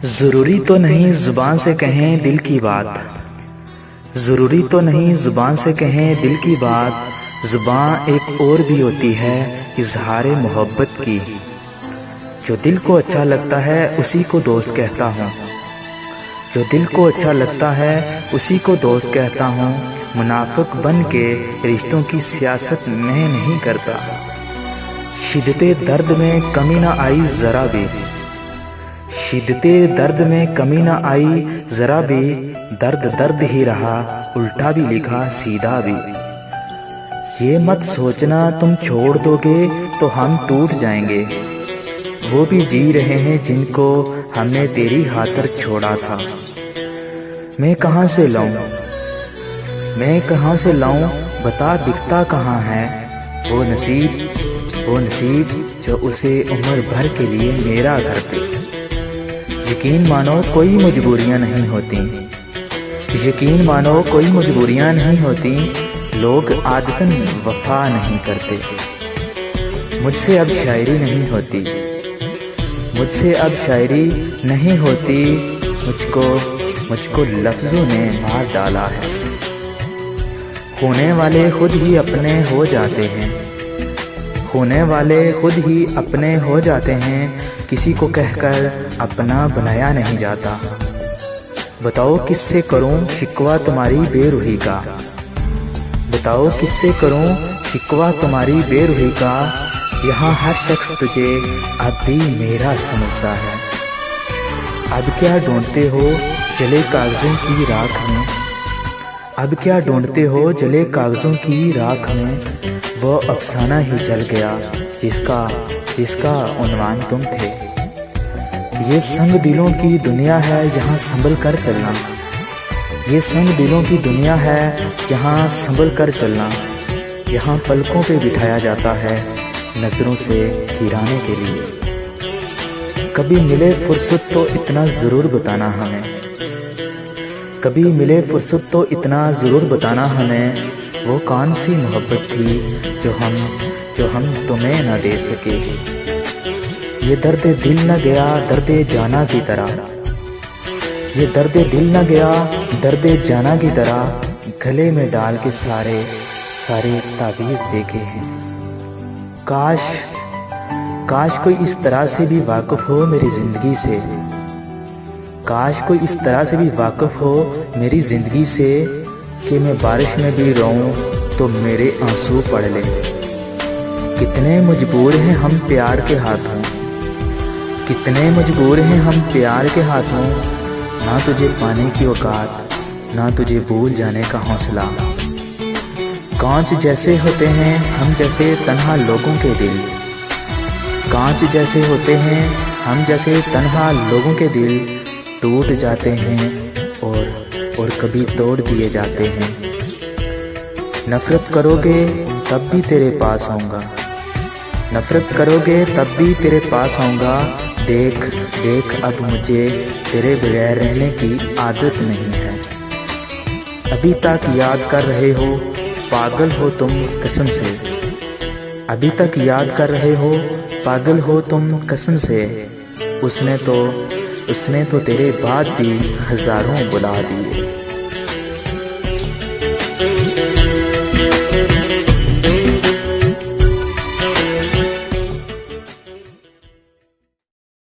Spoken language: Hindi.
ज़रूरी तो नहीं ज़ुबान से कहें दिल की बात, ज़रूरी तो नहीं ज़ुबान से कहें दिल की बात। ज़ुबान एक और भी होती है इज़हारे मोहब्बत की। जो दिल को अच्छा लगता है उसी को दोस्त कहता हूँ, जो दिल को अच्छा लगता है उसी को दोस्त कहता हूँ। मुनाफिक बन के रिश्तों की सियासत मैं नहीं करता। शिद्दते दर्द में कमी ना आई ज़रा भी, शिद्दते दर्द में कमी ना आई ज़रा भी। दर्द दर्द ही रहा, उल्टा भी लिखा सीधा भी। ये मत सोचना तुम छोड़ दोगे तो हम टूट जाएंगे। वो भी जी रहे हैं जिनको हमने तेरी खातिर छोड़ा था। मैं कहाँ से लाऊं, मैं कहाँ से लाऊं, बता बिकता कहाँ है वो नसीब, वो नसीब जो उसे उम्र भर के लिए मेरा घर पे। यकीन मानो कोई मजबूरियां नहीं होती, यकीन मानो कोई मजबूरियां नहीं होती। लोग आदतन वफा नहीं करते। मुझसे अब शायरी नहीं होती, मुझसे अब शायरी नहीं होती। मुझको लफ्ज़ों ने मार डाला है। होने वाले खुद ही अपने हो जाते हैं, होने वाले खुद ही अपने हो जाते हैं। किसी को कहकर अपना बनाया नहीं जाता। बताओ किससे करूं शिकवा तुम्हारी बेरुखी का, बताओ किससे करूं शिकवा तुम्हारी बेरुखी का। यहाँ हर शख्स तुझे अब भी मेरा समझता है। अब क्या ढूंढते हो जले कागजों की राख में, अब क्या ढूंढते हो जले कागजों की राख में। वो अफसाना ही जल गया जिसका उन्वान तुम थे। ये संग दिलों की दुनिया है यहाँ संभल कर चलना, ये संग दिलों की दुनिया है यहाँ संभल कर चलना। यहाँ पलकों पे बिठाया जाता है नज़रों से गिराने के लिए। कभी मिले फुर्सत तो इतना ज़रूर बताना हमें, कभी मिले फुर्सत तो इतना ज़रूर बताना हमें। वो कौन सी मोहब्बत थी जो हम तुम्हें ना दे सके। ये दर्द दिल न गया दर्द जाना की तरह, ये दर्द दिल न गया दर्द जाना की तरह। गले में डाल के सारे ताबीज़ देखे हैं। काश कोई इस तरह से भी वाकिफ़ हो मेरी ज़िंदगी से, काश कोई इस तरह से भी वाकिफ़ हो मेरी ज़िंदगी से। कि मैं बारिश में भी रोऊं तो मेरे आंसू पड़ ले। कितने मजबूर हैं हम प्यार के हाथों, कितने मजबूर हैं हम प्यार के हाथों। ना तुझे पाने की औकात, ना तुझे भूल जाने का हौसला। कांच जैसे होते हैं हम जैसे तन्हा लोगों के दिल, कांच जैसे होते हैं हम जैसे तन्हा लोगों के दिल। टूट जाते हैं और कभी तोड़ दिए जाते हैं। नफ़रत करोगे तब भी तेरे पास आऊँगा, नफ़रत करोगे तब भी तेरे पास आऊँगा। देख देख अब मुझे तेरे बगैर रहने की आदत नहीं है। अभी तक याद कर रहे हो पागल हो तुम कसम से, अभी तक याद कर रहे हो पागल हो तुम कसम से। उसने तो तेरे बाद भी हज़ारों बुला दिए।